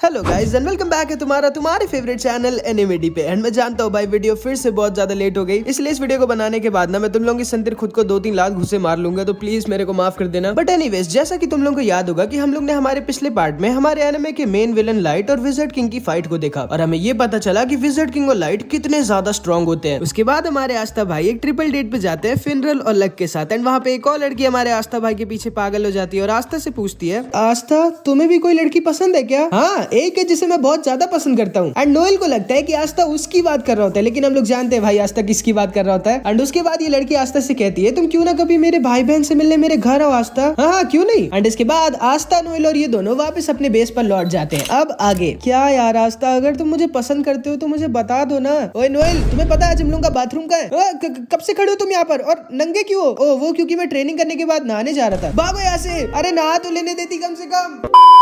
Hello guys and welcome back है तुम्हारे favourite channel एनिमेडी पे। एंड मैं जानता हूँ भाई वीडियो फिर से बहुत ज्यादा लेट हो गई, इसलिए इस वीडियो को बनाने के बाद ना मैं तुम लोगों की संतिर खुद को 2-3 लाख घुसे मार लूंगा, तो प्लीज मेरे को माफ कर देना। बट एनीवेज, जैसा कि तुम लोगों को याद होगा कि हम लोग ने हमारे पिछले पार्ट में हमारे एनिमे के मेन विलन लाइट और विजर्ड किंग की फाइट को देखा और हमें ये पता चला कि विजर्ड किंग और लाइट कितने ज्यादा स्ट्रॉन्ग होते हैं। उसके बाद हमारे आस्था भाई एक ट्रिपल डेट पे जाते हैं फिनरल और लक के साथ। एंड वहाँ पे एक और लड़की हमारे आस्था भाई के पीछे पागल हो जाती है और आस्था से पूछती है, आस्था तुम्हें भी कोई लड़की पसंद है क्या? हाँ, एक है जिसे मैं बहुत ज्यादा पसंद करता हूँ। एंड नोएल को लगता है कि आस्था उसकी बात कर रहा होता है, लेकिन हम लोग जानते हैं भाई आस्था किसकी बात कर रहा होता है। एंड उसके बाद ये लड़की आस्था से कहती है, तुम क्यों ना कभी मेरे भाई बहन से मिलने मेरे घर आओ आस्था। हाँ क्यों नहीं। एंड इसके बाद आस्था, नोएल और ये दोनों वापस अपने बेस पर लौट जाते हैं। अब आगे क्या यार आस्था, अगर तुम मुझे पसंद करते हो तो मुझे बता दो ना। ओए नोएल, तुम्हें पता है आज हम लोग का बाथरूम का है? कब से खड़े हो तुम यहाँ पर और नंगे क्यों हो? ओ वो क्योंकि मैं ट्रेनिंग करने के बाद नहाने जा रहा था। भागो यहाँ से। अरे नहा तो लेने देती कम से कम।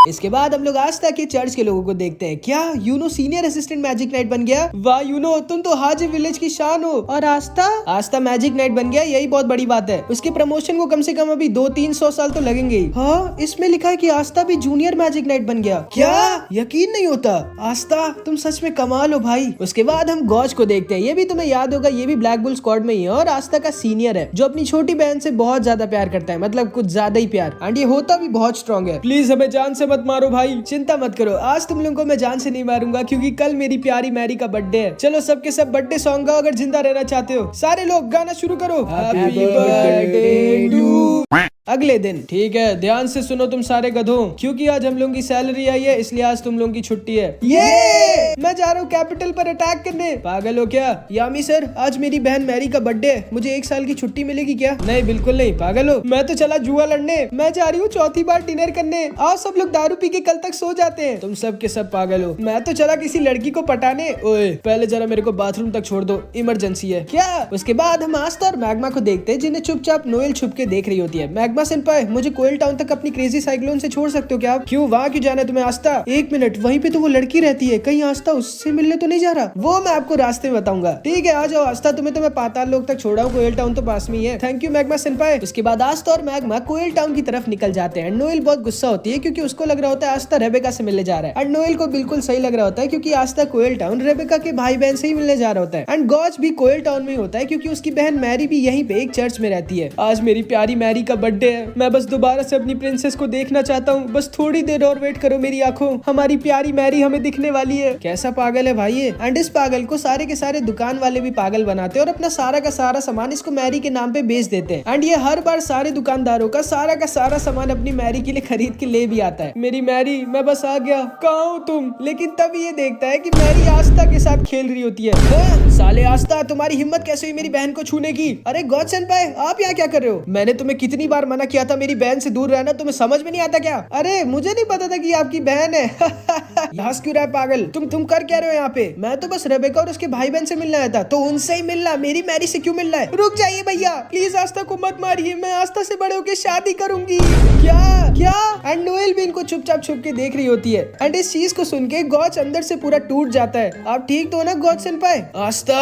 इसके बाद हम लोग आस्था के चर्च के लोगों को देखते हैं। क्या Uno senior assistant magic knight बन गया? वाह यूनो, तुम तो हाजी विलेज की शान हो। और आस्था मैजिक नाइट बन गया, यही बहुत बड़ी बात है। उसके प्रमोशन को कम से कम अभी 200-300 साल तो लगेंगे ही। हाँ, इसमें लिखा है कि आस्था भी जूनियर मैजिक नाइट बन गया। क्या? यकीन नहीं होता। आस्था तुम सच में कमाल हो भाई। उसके बाद हम गॉज को देखते हैं। ये भी तुम्हें याद होगा, ये भी ब्लैक बुल स्क्वाड में ही है और आस्था का सीनियर है, जो अपनी छोटी बहन से बहुत ज्यादा प्यार करता है, मतलब कुछ ज्यादा ही प्यार। एंड ये होता भी बहुत स्ट्रॉन्ग है। प्लीज हमें जान से मत मारो भाई। चिंता मत करो, आज तुम लोगों को मैं जान से नहीं मारूंगा क्योंकि कल मेरी प्यारी मैरी का बर्थडे है। चलो सबके सब बर्थडे सॉन्ग गाओ अगर जिंदा रहना चाहते हो। सारे लोग गाना शुरू करो। Happy birthday to. अगले दिन, ठीक है ध्यान से सुनो तुम सारे गधों, क्योंकि आज हम लोगों की सैलरी आई है, इसलिए आज तुम लोगों की छुट्टी है। ये मैं जा रहा हूँ कैपिटल पर अटैक करने। पागल हो क्या? यामी सर, आज मेरी बहन मैरी का बर्थडे है, मुझे 1 साल की छुट्टी मिलेगी क्या? नहीं बिल्कुल नहीं। पागल हो? मैं तो चला जुआ लड़ने। मैं जा रही हूँ चौथी बार डिनर करने। आओ सब लोग दारू पी के कल तक सो जाते हैं। तुम सब के सब पागल हो। मैं तो चला किसी लड़की को पटाने। ओए पहले जरा मेरे को बाथरूम तक छोड़ दो, इमरजेंसी है। क्या? उसके बाद हम आस्था और मैग्मा को देखते हैं, जिन्हें चुपचाप नोएल छुप के देख रही होती है। मैग्मा सेंपाई, मुझे कोयल टाउन तक अपनी क्रेजी साइक्लोन से छोड़ सकते हो क्या आप? क्यों, वहाँ क्यों जाना है तुम्हें? आस्था 1 मिनट, वहीं पे तो वो लड़की रहती है, कहीं आस्था उससे मिलने तो नहीं जा रहा? वो मैं आपको रास्ते में बताऊंगा। ठीक है आ जाओ आस्था, तुम्हें तो मैं पाताल लोक तक छोड़ा हूँ, कोयल टाउन तो पास में ही है। थैंक यू मैग्मा सेंपाई। उसके बाद आस्था और मैग्मा कोयल टाउन की तरफ निकल जाते हैं। नोएल बहुत गुस्सा होती है क्योंकि उसको लग रहा होता है आस्था रेबेका से मिलने जा रहा है। एंड नोएल को बिल्कुल सही लग रहा होता है क्योंकि आस्था कोयल टाउन रेबेका के भाई बहन से ही मिलने जा रहा होता है। एंड गॉज भी कोयल टाउन में होता है क्योंकि उसकी बहन मैरी भी यहीं पे एक चर्च में रहती है। आज मेरी प्यारी मैरी का बर्थडे है, मैं बस दोबारा से अपनी प्रिंसेस को देखना चाहता हूँ। बस थोड़ी देर और वेट करो मेरी आंखों, हमारी प्यारी मैरी हमें दिखने वाली है। कैसा पागल है भाई ये। एंड इस पागल को सारे के सारे दुकान वाले भी पागल बनाते हैं और अपना सारा का सारा सामान इसको मैरी के नाम पे बेच देते हैं। एंड ये हर बार सारे दुकानदारों का सारा सामान अपनी मैरी के लिए खरीद के ले भी आता है। मेरी मैरी, मैं बस आ गया, कहाँ हो तुम? लेकिन तब ये देखता है कि मैरी आस्था के साथ खेल रही होती है। साले आस्था, तुम्हारी हिम्मत कैसे हुई मेरी बहन को छूने की? अरे गॉड सेंपाई, आप यहाँ क्या कर रहे हो? मैंने तुम्हें कितनी बार मना किया था मेरी बहन से दूर रहना, तुम्हें समझ में नहीं आता क्या? अरे मुझे नहीं पता था कि आपकी बहन है। हंस क्यों रहा है पागल? तुम कर क्या रहे हो यहाँ पे? मैं तो बस रेबेका और उसके भाई बहन से मिलना आया था। तो उनसे ही मिलना, मेरी मैरी से क्यों मिलना है? रुक जाइए भैया, प्लीज आस्था को मत मारिए, मैं आस्था से बड़े होकर शादी करूंगी। क्या क्या? एंड नोएल भी इनको चुपचाप छुप के देख रही होती है। एंड इस चीज को सुन के गॉज अंदर से पूरा टूट जाता है। आप ठीक तो हो ना गॉज सेंपाई? आस्था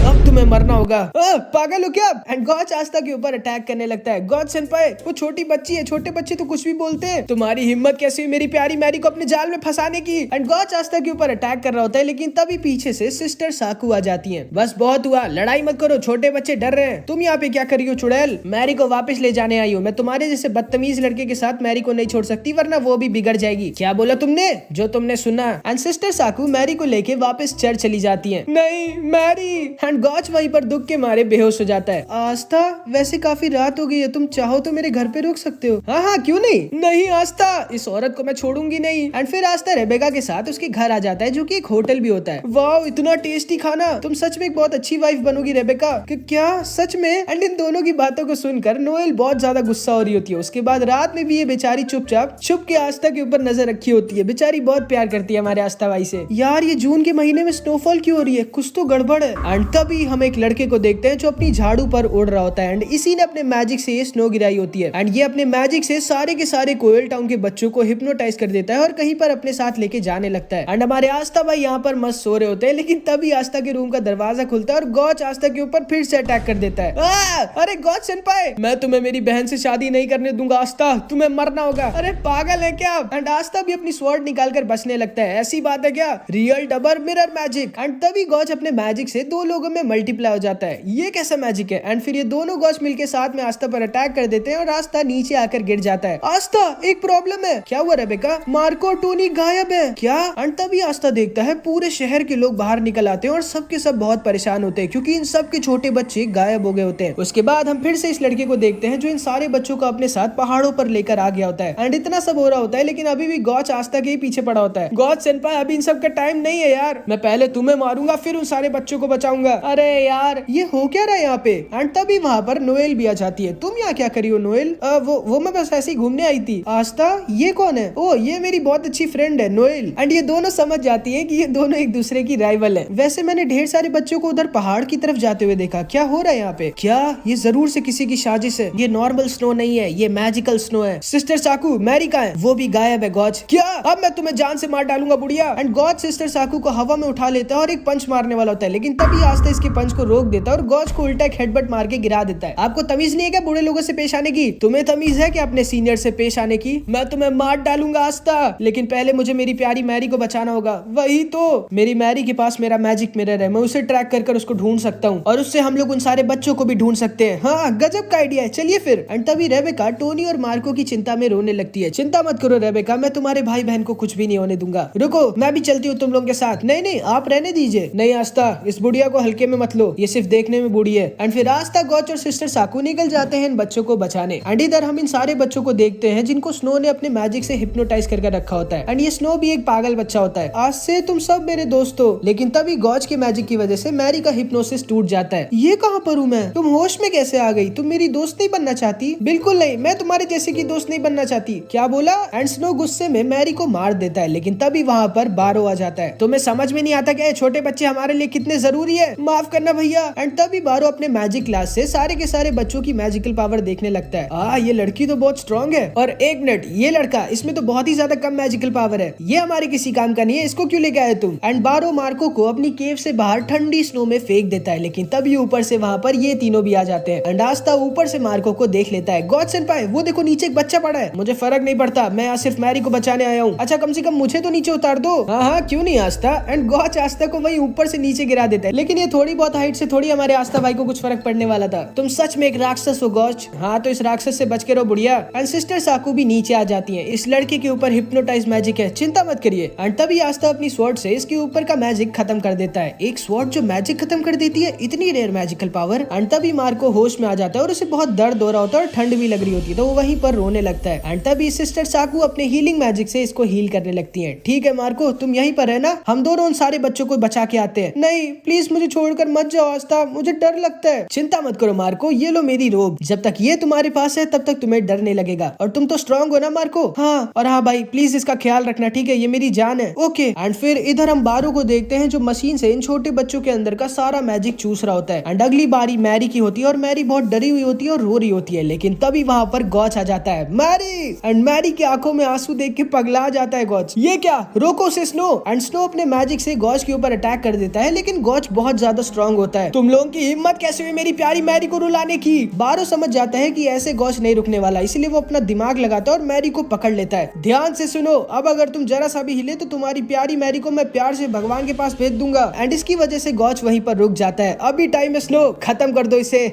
अब तुम्हें मरना होगा। पागल हो क्या? एंड गॉज आस्था के ऊपर अटैक करने लगता है। गॉज सेंपाई, वो छोटी बच्ची है, छोटे बच्चे तो कुछ भी बोलते हैं। तुम्हारी हिम्मत कैसे हुई मेरी प्यारी मैरी को अपने जाल में फंसाने की? एंड गॉज आस्था के ऊपर अटैक कर रहा होता है, लेकिन तभी पीछे से सिस्टर साकू आ जाती हैं। बस बहुत हुआ, लड़ाई मत करो, छोटे बच्चे डर रहे हैं। तुम यहाँ पे क्या कर रही हो चुड़ैल? मैरी को वापस ले जाने आई हूँ। मैं तुम्हारे जैसे बदतमीज लड़के के साथ मैरी को नहीं छोड़ सकती, वरना वो भी बिगड़ जाएगी। क्या बोला तुमने? जो तुमने सुना। एंड सिस्टर साकू मैरी को लेके वापस चर्च चली जाती है। नहीं मैरी। एंड गॉज वहीं पर दुख के मारे बेहोश हो जाता है। आस्था, वैसे काफी रात हो गई है, तुम चाहो तो मेरे घर पे रुक सकते हो। हाँ क्यों नहीं। नहीं आस्था, इस औरत को मैं छोड़ूंगी नहीं। एंड फिर आस्था रेबेका के साथ उसके घर आ जाता है, जो कि एक होटल भी होता है। वाह इतना टेस्टी खाना, तुम सच में एक बहुत अच्छी वाइफ बनोगी रेबेका। क्या सच में? एंड इन दोनों की बातों को सुनकर नोएल बहुत ज्यादा गुस्सा हो रही होती है। उसके बाद रात में भी ये बेचारी चुपचाप छुप के आस्था के ऊपर नजर रखी होती है। बेचारी बहुत प्यार करती है हमारे आस्था भाई से। यार ये जून के महीने में स्नोफॉल क्यों हो रही है? कुछ तो गड़बड़ है। एंड तभी हम एक लड़के को देखते हैं जो अपनी झाड़ू पर उड़ रहा होता है। एंड इसी ने अपने मैजिक से ये स्नो गिराई होती है। होती है एंड ये अपने मैजिक से सारे के सारे कोयल टाउन के बच्चों को हिप्नोटाइज कर देता है और कहीं पर अपने साथ लेके जाने लगता है। एंड हमारे आस्था भाई यहाँ पर मस्त सो रहे होते हैं, लेकिन तभी आस्था के रूम का दरवाजा खुलता है और गॉच आस्था के ऊपर फिर से अटैक कर देता है। अरे गॉच सेनपाई, मैं तुम्हें मेरी बहन से शादी नहीं करने दूंगा आस्था, तुम्हें मरना होगा। अरे पागल है क्या? एंड आस्था भी अपनी स्वॉर्ड निकाल कर बचने लगता है। ऐसी बात है क्या? Real double mirror magic. And तभी गॉच अपने मैजिक से दो लोगों में मल्टीप्लाई हो जाता है। ये कैसा मैजिक है? एंड फिर ये दोनों गॉच मिलके साथ में आस्था पर अटैक कर देते हैं और आस्था नीचे आकर गिर जाता है। आस्था, एक प्रॉब्लम है। क्या हुआ रेबेका? मार्को टोनी गायब है क्या? एंड तभी आस्था देखता है पूरे शहर के लोग बाहर निकल आते हैं और सबके सब बहुत परेशान होते हैं क्योंकि इन सब के छोटे बच्चे गायब हो गए होते हैं। उसके बाद हम फिर से इस लड़के को देखते हैं जो इन सारे बच्चों को अपने साथ पहाड़ों पर लेकर आ गया होता है। एंड इतना सब हो रहा होता है लेकिन अभी भी गॉच आस्था के ही पीछे पड़ा होता है। गॉच सेनपाई, अभी इन सब का टाइम नहीं है यार, मैं पहले तुम्हें मारूंगा फिर उन सारे बच्चों को बचाऊंगा। अरे यार ये हो क्या रहा है यहाँ पे? एंड तभी वहाँ पर नोएल भी आ जाती है। तुम यहाँ क्या करी हो नोएल? वो मैं बस ऐसे ही घूमने आई थी। आस्था, ये कौन है? ओ ये मेरी बहुत अच्छी फ्रेंड है नोएल। एंड ये दोनों समझ जाती है कि ये दोनों एक दूसरे की राइवल है। वैसे मैंने ढेर सारे बच्चों को उधर पहाड़ की तरफ जाते हुए देखा, क्या हो रहा है यहाँ पे? क्या ये जरूर से किसी की साजिश है? ये नॉर्मल स्नो नहीं है, ये मैजिकल स्नो है। सिस्टर साकू, मैरी कहाँ है? वो भी गायब है गॉच। क्या? अब मैं तुम्हें जान से मार डालूंगा बुढ़िया। एंड गॉच सिस्टर साकू को हवा में उठा लेता है और एक पंच मारने वाला होता है, लेकिन तभी आस्था इसके पंच को रोक देता है और गॉच को उल्टा एक हेडबट मार के गिरा देता है। आपको तमीज नहीं है क्या बूढ़े लोगों से पेश आने की? तुम्हें तमीज है क्या अपने सीनियर से पेश आने की? मैं तुम्हें मार डालूंगा आस्था, लेकिन पहले मुझे मेरी प्यारी मैरी को बचाना होगा। वही तो, मेरी मैरी के पास मेरा मैजिक मिरर है, मैं उसे ट्रैक कर उसको ढूंढ सकता हूँ और उससे हम लोग उन सारे बच्चों को भी ढूंढ सकते हैं। हाँ गजब का आइडिया है, चलिए फिर। एंड तभी रेबेका टोनी और मार्को की चिंता में रोने लगती है। चिंता मत करो रेबेका, मैं तुम्हारे भाई बहन को कुछ भी नहीं होने दूंगा। रुको, मैं भी चलती हूँ तुम लोगों के साथ। नहीं नहीं, आप रहने दीजिए। नहीं आस्था, इस बुढ़िया को हल्के में मत लो, ये सिर्फ देखने में बूढ़ी है। एंड फिर आस्था, गॉच और सिस्टर साकू निकल जाते हैं इन बच्चों को बचाने। एंड इधर हम इन सारे बच्चों को देखते हैं जिनको स्नो ने अपने मैजिक से हिप्नोटाइज करके रखा होता है। एंड ये स्नो भी एक पागल बच्चा होता है। आज से तुम सब मेरे दोस्त हो। लेकिन तभी गॉच के मैजिक की वजह से मैरी का हिप्नोसिस टूट जाता है। ये कहाँ पर हूँ मैं? तुम होश में कैसे आ गई? तुम मेरी दोस्त नहीं बनना चाहती? बिल्कुल नहीं, मैं तुम्हारे जैसे की दोस्त नहीं बनना चाहती। क्या बोला? एंड स्नो गुस्से में मैरी को मार देता है, लेकिन तभी वहाँ पर बारो आ जाता है। तुम्हें समझ में नहीं आता क्या छोटे बच्चे हमारे लिए कितने जरूरी है? माफ करना भैया। एंड तभी बारो अपने मैजिक क्लास से सारे के सारे बच्चों की मैजिकल पावर देखने लगता है। ये लड़की तो बहुत स्ट्रॉन्ग है। और एक मिनट, ये लड़का, इसमें तो बहुत ही ज्यादा कम मैजिकल पावर है, ये हमारे किसी काम का नहीं है, इसको क्यों लेके आए तुम? एंड बारो मार्को को अपनी केव से बाहर ठंडी स्नो में फेंक देता है, लेकिन तभी ऊपर से वहाँ पर ये तीनों भी आ जाते हैं। एंड आस्था ऊपर से मार्को को देख लेता है। गॉड सेनपाई, वो देखो नीचे एक बच्चा पड़ा है। मुझे फर्क नहीं पड़ता, मैं यहाँ सिर्फ मैरी को बचाने आया हूँ। अच्छा कम से कम मुझे तो नीचे उतार दो। हाँ क्यों नहीं आस्था। एंड गॉड आस्था को वही ऊपर से नीचे गिरा देता है, लेकिन ये थोड़ी बहुत हाइट से थोड़ी हमारे आस्था भाई को कुछ फर्क पड़ने वाला था। तुम सच में एक राक्षस हो गॉच। हाँ तो इस राक्षस से बच के रहो बुढ़िया। एंड सिस्टर साकू भी नीचे आ जाती है। इस लड़के के ऊपर हिप्नोटाइज मैजिक है, चिंता मत करिए। एंड तभी आस्था अपनी स्वॉर्ड से इसके ऊपर का मैजिक खत्म कर देता है। एक स्वॉर्ड जो मैजिक खत्म कर देती है, इतनी रेयर मैजिकल पावर। एंड तभी मार्को होश में आ जाता है और उसे बहुत दर्द हो रहा होता है और ठंड भी लग रही होती है, तो वो वहीं पर रोने लगता है। एंड तभी सिस्टर साकू अपने हीलिंग मैजिक से इसको हील करने लगती है। ठीक है मार्को, तुम यहीं पर रहना, हम दोनों उन सारे बच्चों को बचा के आते हैं। नहीं प्लीज मुझे छोड़कर मत जाओ आस्था, मुझे डर लगता है। चिंता मत करो मार्को, ये लो मेरी रोब, जब तक ये तुम्हारे पास है तब तक तुम्हें डर नहीं लगेगा। और तुम तो स्ट्रांग हो ना मार्को? हाँ, और हाँ भाई प्लीज इसका ख्याल रखना, ठीक है? ये मेरी जान है। ओके। एंड फिर इधर हम बारो को देखते हैं जो मशीन से इन छोटे बच्चों के अंदर का सारा मैजिक चूस रहा होता है। एंड अगली बारी मैरी की होती है और मैरी बहुत डरी हुई होती है और रो रही होती है, लेकिन तभी वहाँ पर गॉच आ जाता है। मैरी! एंड मैरी की आंखों में आंसू देख के पगला जाता है गॉच। ये क्या? रोको से स्नो। एंड स्नो अपने मैजिक से गॉच के ऊपर अटैक कर देता है, लेकिन गॉच बहुत ज्यादा स्ट्रांग होता है। तुम लोगों की हिम्मत कैसे हुई मेरी प्यारी मैरी को रुलाने की? बारो समझ जाता है कि ऐसे गॉच नहीं रुकने वाला, इसलिए वो अपना दिमाग लगाता है और मैरी को पकड़ लेता है। ध्यान से सुनो, अब अगर तुम जरा सा भी हिले तो तुम्हारी प्यारी मैरी को मैं प्यार से भगवान के पास भेज दूंगा। एंड इसकी वजह से गॉच वहीं पर रुक जाता है। अभी टाइम है स्नो, खत्म कर दो इसे।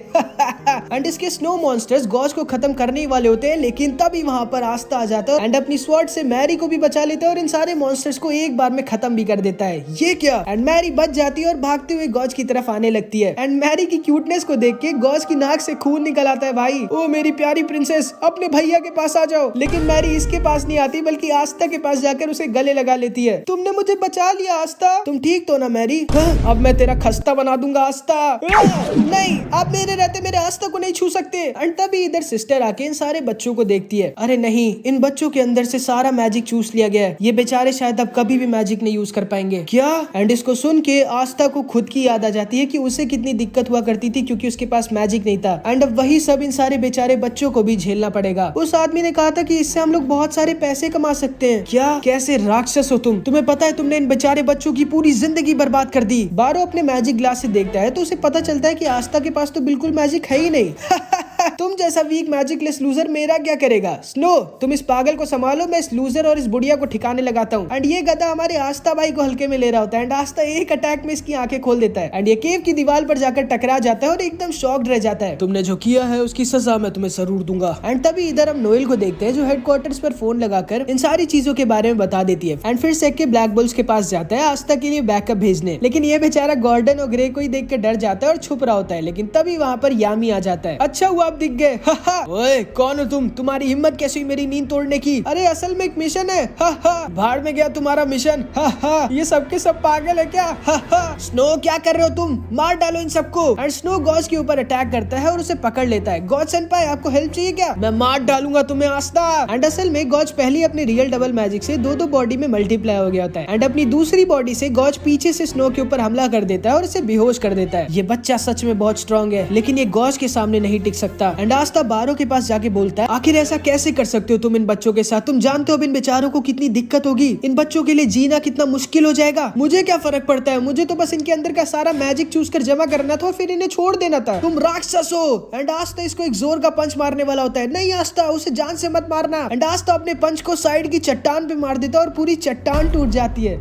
एंड इसके स्नो मॉन्स्टर्स गॉच को खत्म करने ही वाले होते हैं, लेकिन तभी वहाँ पर आस्था आ जाता है एंड अपनी स्वॉर्ड से मैरी को भी बचा लेता है और इन सारे मॉन्स्टर्स को एक बार में खत्म भी कर देता है। ये क्या? एंड मैरी बच जाती है और भागते हुए गॉच की तरफ आने लगती है। एंड मैरी की क्यूटनेस को देख के गॉच की नाक से खून निकल आता है। भाई ओ मेरी प्यारी प्रिंसेस, अपने भैया के पास आ जाओ। लेकिन मैरी इसके पास नहीं आती, बल्कि आस्था के पास जाकर उसे गले लगा लेती है। तुमने मुझे बचा लिया आस्था, तुम ठीक तो ना मैरी? अब मैं तेरा खस्ता बना दूंगा आस्था। नहीं, आप मेरे रहते मेरे आस्था को नहीं छू सकते। एंड तभी इधर सिस्टर आके इन सारे बच्चों को देखती है। अरे नहीं, इन बच्चों के अंदर से सारा मैजिक चूस लिया गया है, ये बेचारे शायद अब कभी भी मैजिक नहीं यूज कर पाएंगे। क्या? एंड इसको सुन के आस्था को खुद की याद आ जाती है कि उसे कितनी दिक्कत हुआ करती थी क्योंकि उसके पास मैजिक नहीं था। एंड अब वही सब इन सारे बेचारे बेचारे बच्चों को भी झेलना पड़ेगा। उस आदमी ने कहा था कि इससे हम लोग बहुत सारे पैसे कमा सकते हैं। क्या कैसे राक्षस हो तुम, तुम्हें पता है तुमने इन बेचारे बच्चों की पूरी जिंदगी बर्बाद कर दी। बारो अपने मैजिक ग्लास से देखता है तो उसे पता चलता है कि आस्था के पास तो बिल्कुल मैजिक है ही नहीं। तुम जैसा वीक मैजिकलेस लूजर मेरा क्या करेगा। स्नो तुम इस पागल को संभालो, मैं इस लूजर और इस बुढ़िया को ठिकाने लगाता हूँ। एंड ये गधा हमारे आस्था भाई को हल्के में ले रहा होता है एंड आस्था एक अटैक में इसकी आंखें खोल देता है एंड ये केव की दीवार पर जाकर टकरा जाता है और एकदम शॉक्ड रह जाता है। तुमने जो किया है उसकी सजा मैं तुम्हें जरूर दूंगा। एंड तभी इधर हम नोएल को देखते हैं जो हेडक्वार्टर्स पर फोन लगाकर इन सारी चीजों के बारे में बता देती है एंड फिर सेक के ब्लैक बुल्स के पास जाता है आस्था के लिए बैकअप भेजने। लेकिन ये बेचारा गॉर्डन और ग्रे को ही देख कर डर जाता है और छुप रहा होता है। लेकिन तभी वहाँ पर यामी आ जाता है। अच्छा हुआ आप दिख गए। ओए कौन हो तुम, तुम्हारी हिम्मत कैसी हुई मेरी नींद तोड़ने की। अरे असल में एक मिशन है। भाड़ में गया तुम्हारा मिशन। ये सबके सब पागल है क्या। स्नो क्या कर रहे हो तुम, मार डालो इन सबको। एंड स्नो गॉज के ऊपर अटैक करता है और उसे पकड़ लेता है। गॉज सेनपाई आपको हेल्प चाहिए क्या, मैं मार डालूंगा तुम्हें आस्था। एंड असल में गॉज पहले अपने रियल डबल मैजिक से दो बॉडी में मल्टीप्लाई हो गया होता है एंड अपनी दूसरी बॉडी से गॉज पीछे से स्नो के ऊपर हमला कर देता है और इसे बेहोश कर देता है। ये बच्चा सच में बहुत स्ट्रॉन्ग है लेकिन ये गॉज के सामने नहीं टिक सकता। एंड आस्था बारो के पास जाके बोलता है आखिर ऐसा कैसे कर सकते हो तुम इन बच्चों के साथ, तुम जानते हो अब इन बेचारों को कितनी दिक्कत होगी, इन बच्चों के लिए जीना कितना मुश्किल हो जाएगा। मुझे क्या फर्क पड़ता है, मुझे तो बस इनके अंदर का सारा मैजिक चूज कर जमा करना था और फिर इन्हें छोड़ देना था। तुम राक्षस हो। एंड आस्था इसको एक जोर का पंच मारने वाला होता है। नहीं आस्था उसे जान से मत मारना। एंड आस्था अपने पंच को साइड की चट्टान पे मार देता है और पूरी चट्टान टूट जाती है।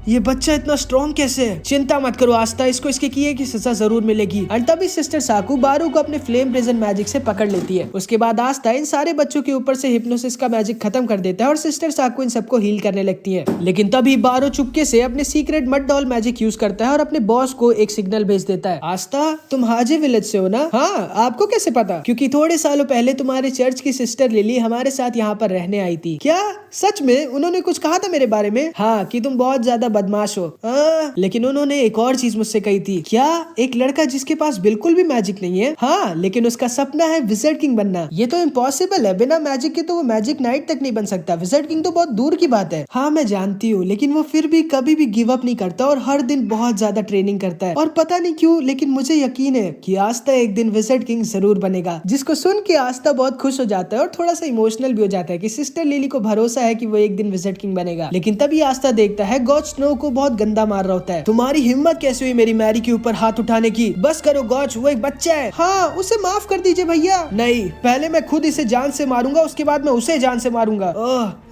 ये बच्चा इतना स्ट्रॉन्ग कैसे है। चिंता मत करो आस्था, इसको इसके किए की सजा जरूर मिलेगी। एंड तभी सिस्टर साकू बारू को अपने फ्लेम प्रिजन मैजिक से पकड़ लेती है। उसके बाद आस्था इन सारे बच्चों के ऊपर से हिप्नोसिस का मैजिक खत्म कर देता है और सिस्टर साकू इन सबको हील करने लगती है। लेकिन तभी बारू चुपके से अपने secret mud doll magic use करता है और अपने बॉस को एक सिग्नल भेज देता है। आस्था तुम हाजी विलेज से हो ना। हाँ आपको कैसे पता, क्योंकि थोड़े सालों पहले तुम्हारे चर्च की सिस्टर लिली हमारे साथ यहाँ पर रहने आई थी। क्या सच में, उन्होंने कुछ कहा था मेरे बारे में। हाँ कि तुम बहुत ज्यादा बदमाश हो। लेकिन उन्होंने एक और चीज मुझसे कही थी। क्या, एक लड़का जिसके पास बिल्कुल भी मैजिक नहीं है। हाँ लेकिन उसका सपना है विज़र्ड किंग बनना। ये तो इम्पॉसिबल है, बिना मैजिक के तो वो मैजिक नाइट तक नहीं बन सकता। विज़र्ड किंग तो बहुत दूर की बात है। हाँ मैं जानती हूँ, लेकिन वो फिर भी कभी भी गिव अप नहीं करता और हर दिन बहुत ज्यादा ट्रेनिंग करता है। और पता नहीं क्यों लेकिन मुझे यकीन है कि आस्था एक दिन विज़र्ड किंग जरूर बनेगा। जिसको सुन के आस्था बहुत खुश हो जाता है और थोड़ा सा इमोशनल भी हो जाता है कि सिस्टर लिली को भरोसा है कि वो एक दिन विज़र्ड किंग बनेगा। लेकिन तभी आस्था देखता है गॉज स्नो को बहुत गंदा मार रहा होता है। तुम्हारी हिम्मत कैसे हुई मेरी मैरी के ऊपर हाथ उठाने की। बस करो गॉज, वो एक बच्चा है। हाँ उसे माफ कर दीजिए भैया। नहीं, पहले मैं खुद इसे जान से मारूंगा, उसके बाद मैं उसे जान से मारूंगा।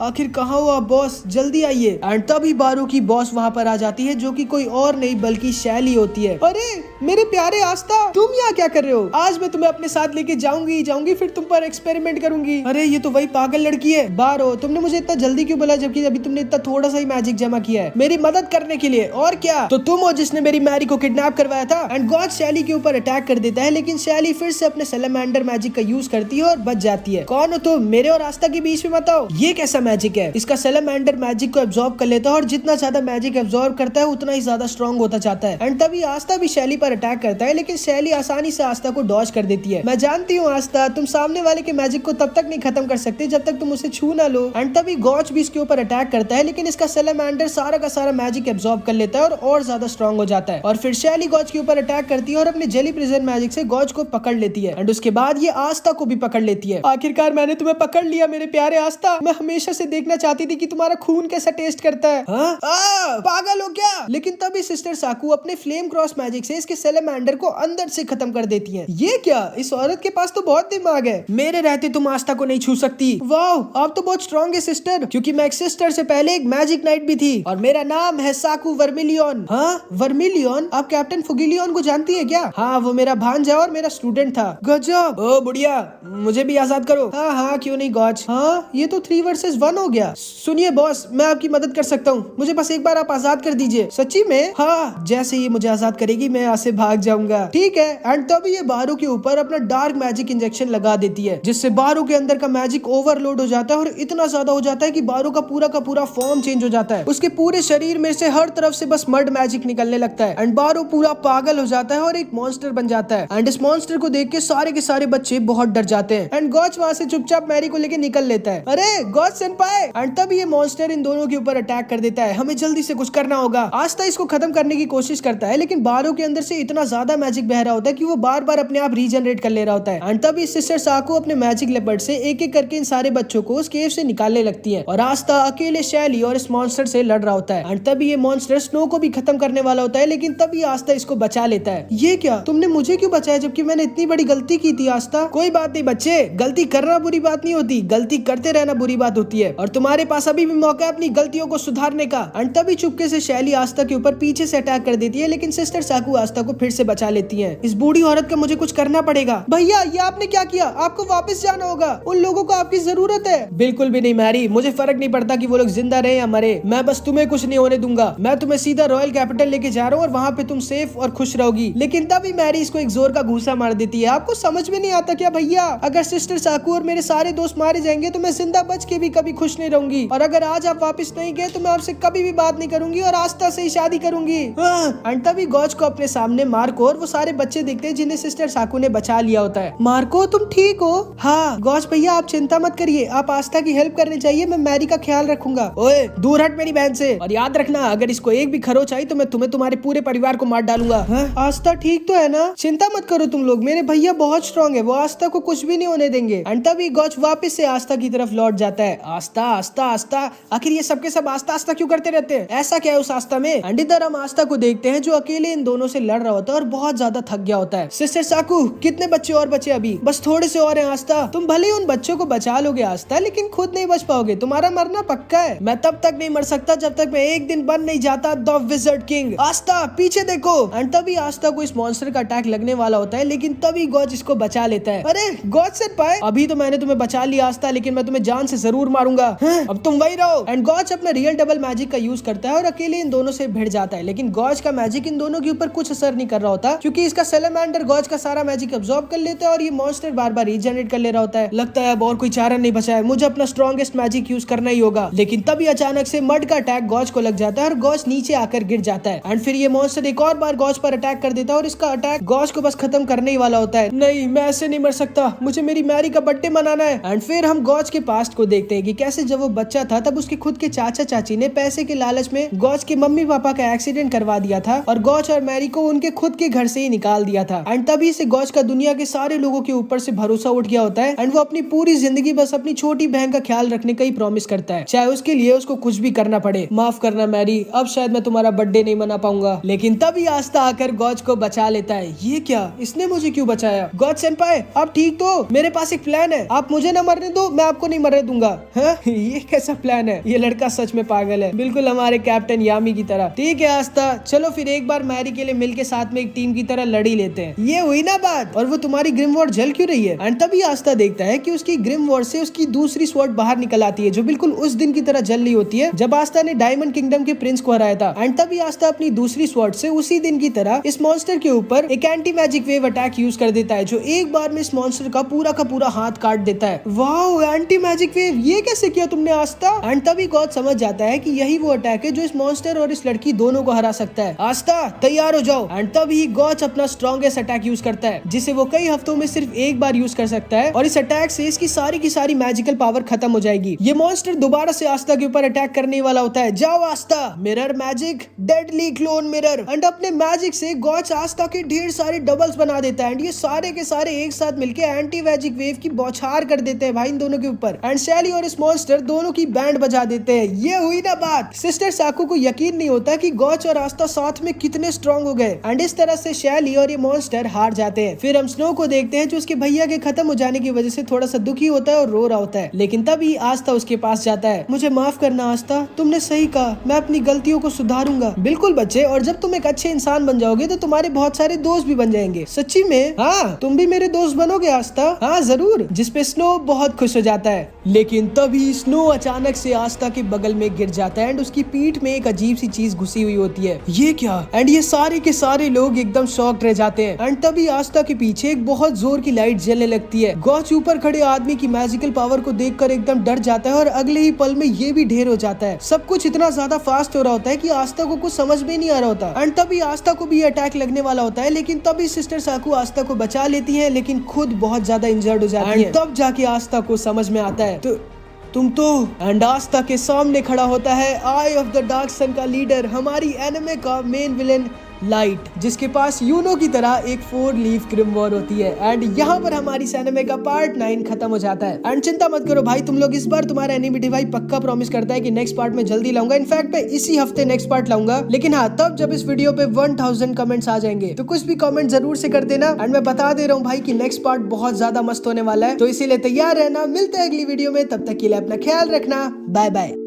आखिर कहाँ हो आप बॉस, जल्दी आइए। एंड तभी बारू की बॉस वहाँ पर आ जाती है जो कि कोई और नहीं बल्कि शैली होती है। अरे मेरे प्यारे आस्था, तुम यहाँ क्या कर रहे हो। आज मैं तुम्हें अपने साथ लेके जाऊंगी फिर तुम पर एक्सपेरिमेंट करूंगी। अरे ये तो वही पागल लड़की है। बारो तुमने मुझे इतना जल्दी क्यों बोला जबकि अभी तुमने इतना थोड़ा सा ही मैजिक जमा किया है मेरी मदद करने के लिए। और क्या, तो तुम हो जिसने मेरी मैरी को किडनैप करवाया था। एंड गॉड शैली के ऊपर अटैक कर देता है लेकिन शैली फिर से अपने सैलेमेंडर मैजिक का यूज करती है और बच जाती है। कौन हो तुम, मेरे और आस्था के बीच में मत आओ। ये कैसा मैजिक है। इसका सैलेमेंडर मैजिक को एब्जॉर्ब कर लेता है और जितना ज्यादा मैजिक एब्जॉर्ब करता है उतना ही ज्यादा स्ट्रॉन्ग होता जाता है। एंड तभी आस्था भी शैली पर अटैक करता है लेकिन शैली आसानी से आस्था को डॉज कर देती है। मैं जानती हूँ आस्था, तुम सामने वाले के मैजिक को तब तक नहीं खत्म कर सकते जब तक तुम उसे छू ना लो। एंड तभी गॉज भी इसके ऊपर अटैक करता है लेकिन इसका सैलेमेंडर सारा का सारा मैजिक एब्जॉर्ब कर लेता है और ज्यादा स्ट्रॉन्ग हो जाता है। और फिर शैली गॉज के ऊपर अटैक करती है और अपने जेली प्रिजन मैजिक से गॉज को पकड़ लेती है। एंड उसके बाद ये आस्था को भी पकड़ लेती है। आखिरकार मैंने तुम्हें पकड़ लिया मेरे प्यारे आस्था। मैं हमेशा से देखना चाहती थी कि तुम्हारा खून कैसा टेस्ट करता है। पागल हो क्या। लेकिन तभी सिस्टर साकू अपने फ्लेम क्रॉस मैजिक से इसके सैलेमेंडर को अंदर से खत्म कर देती है। ये क्या, इस औरत के पास तो बहुत दिमाग है। मेरे रहते तुम आस्था को नहीं छू सकती। वाह आप तो बहुत स्ट्रॉन्ग है सिस्टर, क्योंकि मैं एक सिस्टर से पहले एक मैजिक नाइट भी थी और मेरा नाम है साकू वर्मिलियन। हाँ वर्मिलियन, आप कैप्टन फुगिलियन को जानती है क्या। हाँ वो मेरा भांजा और मेरा स्टूडेंट था। गजब। ओ बुढ़िया, मुझे भी आजाद करो। हाँ क्यों नहीं गॉज। हाँ ये तो 3 वर्सेस 1 हो गया। सुनिए बॉस, मैं आपकी मदद कर सकता हूँ, मुझे बस एक बार आप आजाद कर दीजिए। सच्ची में। हाँ जैसे ही मुझे आजाद करेगी मैं यहाँ से भाग जाऊंगा। ठीक है। एंड तभी ये बारू के ऊपर अपना डार्क मैजिक इंजेक्शन लगा देती है जिससे बारू के अंदर का मैजिक ओवरलोड हो जाता है और इतना ज्यादा हो जाता है कि बारू का पूरा फॉर्म चेंज हो जाता है। उसके पूरे शरीर में से हर तरफ से बस मड मैजिक निकलने लगता है एंड बारू पूरा पागल हो जाता है और एक मॉन्स्टर बन जाता है। एंड इस मॉन्स्टर को देख के सारे बच्चे बहुत डर जाते हैं। एंड गॉज वहाँ से चुपचाप मैरी को लेके निकल लेता है। अरे गॉज सेनपाई। एंड तब ये मॉन्स्टर इन दोनों के ऊपर अटैक कर देता है। हमें जल्दी से कुछ करना होगा। आस्था इसको खत्म करने की कोशिश करता है लेकिन बारू के अंदर से से इतना ज्यादा मैजिक बह रहा होता है कि वो बार बार अपने आप रीजनरेट कर ले रहा होता है। एंड तभी सिस्टर साकू अपने मैजिक लेपर्ड से एक एक करके इन सारे बच्चों को उस केव से निकालने लगती है और आस्था अकेले शैली और इस मॉन्स्टर से लड़ रहा होता है। एंड तभी ये मॉन्स्टर स्नो को भी खत्म करने वाला होता है, लेकिन तभी आस्था इसको बचा लेता है। ये क्या, तुमने मुझे क्यों बचाया जबकि मैंने इतनी बड़ी गलती की थी आस्था? कोई बात नहीं बच्चे, गलती करना बुरी बात नहीं होती, गलती करते रहना बुरी बात होती है और तुम्हारे पास अभी भी मौका है अपनी गलतियों को सुधारने का। एंड तभी चुपके से शैली आस्था के ऊपर पीछे से अटैक कर देती है, लेकिन सिस्टर साकू आस्था को फिर से बचा लेती है। इस बूढ़ी औरत का मुझे कुछ करना पड़ेगा। भैया ये आपने क्या किया? आपको वापस जाना होगा, उन लोगों को आपकी जरूरत है। बिल्कुल भी नहीं मैरी, मुझे फर्क नहीं पड़ता कि वो लोग जिंदा रहे या मरे, मैं बस तुम्हें कुछ नहीं होने दूंगा। मैं तुम्हें सीधा रॉयल कैपिटल लेके जा रहा हूँ और वहाँ पे तुम सेफ और खुश रहोगी। लेकिन तभी मैरी इसको एक जोर का घूसा मार देती है। आपको समझ में नहीं आता क्या भैया? अगर सिस्टर साकू और मेरे सारे दोस्त मारे जाएंगे तो मैं जिंदा बच के भी कभी खुश नहीं रहूंगी, और अगर आज आप वापस नहीं गए तो मैं आपसे कभी भी बात नहीं करूंगी और आस्था से ही शादी करूंगी। एंड तभी गॉज को अपने सामने मार्को और वो सारे बच्चे देखते हैं जिन्हें सिस्टर साकू ने बचा लिया होता है। मार्को तुम ठीक हो? हाँ गॉज भैया आप चिंता मत करिए, आप आस्था की हेल्प करनी चाहिए, मैं मैरी का ख्याल रखूंगा। ओए दूर हट मेरी बहन से, और याद रखना अगर इसको एक भी खरोच आई तो मैं तुम्हें तुम्हारे पूरे परिवार को मार डालूंगा। आस्था ठीक तो है ना? चिंता मत करो तुम लोग, मेरे भैया बहुत स्ट्रॉन्ग है, वो आस्था को कुछ भी नहीं होने देंगे। एंड तभी गॉज वापस से आस्था की तरफ लौट जाता है। आस्था आस्था आस्था, आखिर ये सबके सब आस्था आस्था क्यों करते रहते हैं? ऐसा क्या है उस आस्था में? एंड इधर हम आस्था को देखते हैं जो अकेले इन दोनों से लड़ रहा होता है और बहुत ज्यादा थक गया होता है। सिस्टर साकू कितने बच्चे और बचे? अभी बस थोड़े से और हैं आस्था, तुम भले ही उन बच्चों को बचा लोगे आस्था, लेकिन खुद नहीं बच पाओगे, तुम्हारा मरना पक्का है। मैं तब तक नहीं मर सकता जब तक मैं एक दिन बन नहीं जाता द विज़र्ड किंग। आस्था पीछे देखो। एंड तभी आस्था को इस मॉन्स्टर का अटैक लगने वाला होता है, लेकिन तभी गॉज इसको बचा लेता है। अरे गॉज से पाए, अभी तो मैंने तुम्हें बचा लिया आस्था, लेकिन मैं तुम्हें जान से जरूर मारूंगा, अब तुम वही रहो। एंड गॉज अपना रियल डबल मैजिक का यूज करता है और अकेले इन दोनों से भिड़ जाता है, लेकिन गॉज का मैजिक इन दोनों के ऊपर कुछ असर नहीं कर रहा होता, क्योंकि इसका सैलामेंडर गॉज का सारा मैजिक अब्सॉर्ब कर लेता है और ये मॉन्स्टर बार बार रीजनरेट कर ले रहा होता है। लगता है अब और कोई चारा नहीं बचा है, मुझे अपना स्ट्रॉन्गेस्ट मैजिक यूज करना ही होगा। लेकिन तभी अचानक से मड का अटैक गॉज को लग जाता है और गॉज नीचे आकर गिर जाता है। एंड फिर ये मॉन्स्टर एक और बार गॉज पर अटैक कर देता है और इसका अटैक गॉज को बस खत्म करने ही वाला होता है। नहीं मैं ऐसे नहीं मर सकता, मुझे मेरी मैरी का बर्थडे मनाना है। एंड फिर हम गॉज के पास्ट को देखते हैं कि कैसे जब वो बच्चा था तब उसके खुद के चाचा चाची ने पैसे के लालच में गॉज के मम्मी पापा का एक्सीडेंट करवा दिया था और गॉज और मैरी को उनके खुद के घर से ही निकाल दिया था। एंड तभी से गॉज का दुनिया के सारे लोगों के ऊपर से भरोसा उठ गया होता है एंड वो अपनी पूरी जिंदगी बस अपनी छोटी बहन का ख्याल रखने का ही प्रॉमिस करता है, चाहे उसके लिए उसको कुछ भी करना पड़े। माफ करना मैरी, अब शायद मैं तुम्हारा बर्थडे नहीं मना पाऊंगा। लेकिन तभी आस्था आकर गॉज को बचा लेता है। ये क्या, इसने मुझे क्यों बचाया? गॉज सेनपाई आप ठीक तो? मेरे पास एक प्लान है, आप मुझे न मरने दो, मैं आपको नहीं मरने दूंगा। ये कैसा प्लान है? ये लड़का सच में पागल है, बिल्कुल हमारे कैप्टन यामी की तरह। ठीक है आस्था, चलो फिर एक बार मैरी के लिए मिलके साथ में एक टीम की तरह लड़ी लेते हैं। ये हुई ना बात? और वो तुम्हारी ग्रिम वॉर्ड जल क्यों रही है? एंड तभी आस्था देखता है कि उसकी ग्रिम वॉर्ड से उसकी दूसरी स्वॉर्ड बाहर निकल आती है, जो बिल्कुल उस दिन की तरह जल रही होती है जब आस्था ने डायमंड किंगडम के प्रिंस को हराया था। एंड तभी आस्था अपनी दूसरी स्वॉर्ड से उसी दिन की तरह इस मॉन्स्टर के ऊपर एक anti magic wave attack use कर देता है, जो एक बार में इस मॉन्स्टर का पूरा हाथ काट देता है। वाह, एंटी मैजिक वेव, ये कैसे किया तुमने आस्था? एंड तभी गॉड समझ जाता है कि यही वो अटैक है जो इस मॉन्स्टर और इस लड़की दोनों को हरा सकता है। आस्था तैयार हो जाओ। एंड तभी गॉड अपना स्ट्रॉन्गेस्ट अटैक यूज करता है, जिसे वो कई हफ्तों में सिर्फ एक बार यूज कर सकता है, और इस अटैक से इसकी सारी की सारी मैजिकल पावर खत्म हो जाएगी। ये मॉन्स्टर दोबारा से आस्था के ऊपर अटैक करने वाला होता है। जाओ Aastha, mirror magic, deadly clone mirror. And अपने मैजिक से गॉड आस्था के ढेर सारे डबल्स बना देता है एंड ये सारे के सारे एक साथ मिलके एंटी मैजिक वेव की बौछार कर देते हैं भाई इन दोनों के ऊपर। एंड शैली और इस मॉन्स्टर दोनों की बैंड बजा देते हैं। ये हुई ना बात। सिस्टर साकू को यकीन नहीं होता कि गॉच और आस्था साथ में कितने स्ट्रॉन्ग हो गए। एंड इस तरह से शैली और ये मॉन्स्टर हार जाते हैं। फिर हम स्नो को देखते हैं जो उसके भैया के खत्म हो जाने की वजह से थोड़ा सा दुखी होता है और रो रहा होता है। लेकिन तभी आस्था उसके पास जाता है। मुझे माफ करना आस्था, तुमने सही कहा, मैं अपनी गलतियों को सुधारूंगा। बिल्कुल बच्चे, और जब तुम एक अच्छे इंसान बन जाओगे तो तुम्हारे बहुत सारे दोस्त भी बन जाएंगे। सच्ची में? हाँ, तुम भी मेरे दोस्त बनोगे आस्था? हाँ जरूर। जिसपे स्नो बहुत खुश हो जाता है। लेकिन तभी स्नो अचानक से आस्था के बगल में गिर जाता है एंड उसकी पीठ में एक अजीब सी चीज घुसी हुई होती है। ये क्या? एंड ये सारे के सारे लोग एकदम शॉक्ड रह जाते हैं। एंड तभी आस्था के पीछे एक बहुत जोर की लाइट जलने लगती है। गॉच ऊपर खड़े आदमी की मैजिकल पावर को देखकर एकदम डर जाता है और अगले ही पल में ये भी ढेर हो जाता है। सब कुछ इतना ज्यादा फास्ट हो रहा होता है कि आस्था को कुछ समझ में नहीं आ रहा होता। एंड तभी आस्था को भी अटैक लगने वाला होता है, लेकिन तभी सिस्टर साकू आस्था को बचा लेती है, लेकिन खुद बहुत ज्यादा इंजर्ड हो जाती है। तब जाके आस्था को समझ में आता है तो तुम तो। एंड आस्था के सामने खड़ा होता है आई ऑफ द डार्क सन का लीडर, हमारी एनिमे का मेन विलेन लाइट, जिसके पास यूनो की तरह एक 4 लीफ ग्रिमवॉर होती है। एंड यहाँ पर हमारी एनिमे का पार्ट 9 खत्म हो जाता है। एंड चिंता मत करो भाई, तुम लोग इस बार तुम्हारा एनिमेटी भाई पक्का प्रॉमिस करता है कि नेक्स्ट पार्ट में जल्दी लाऊंगा। इनफैक्ट मैं इसी हफ्ते नेक्स्ट पार्ट लाऊंगा, लेकिन हाँ तब जब इस वीडियो पे 1000 कमेंट्स आ जाएंगे। तो कुछ भी कमेंट जरूर से कर देना। एंड मैं बता दे रहा हूँ भाई कि नेक्स्ट पार्ट बहुत ज्यादा मस्त होने वाला है, तो इसीलिए तैयार रहना। मिलते हैं अगली वीडियो में, तब तक के लिए अपना ख्याल रखना। Bye bye.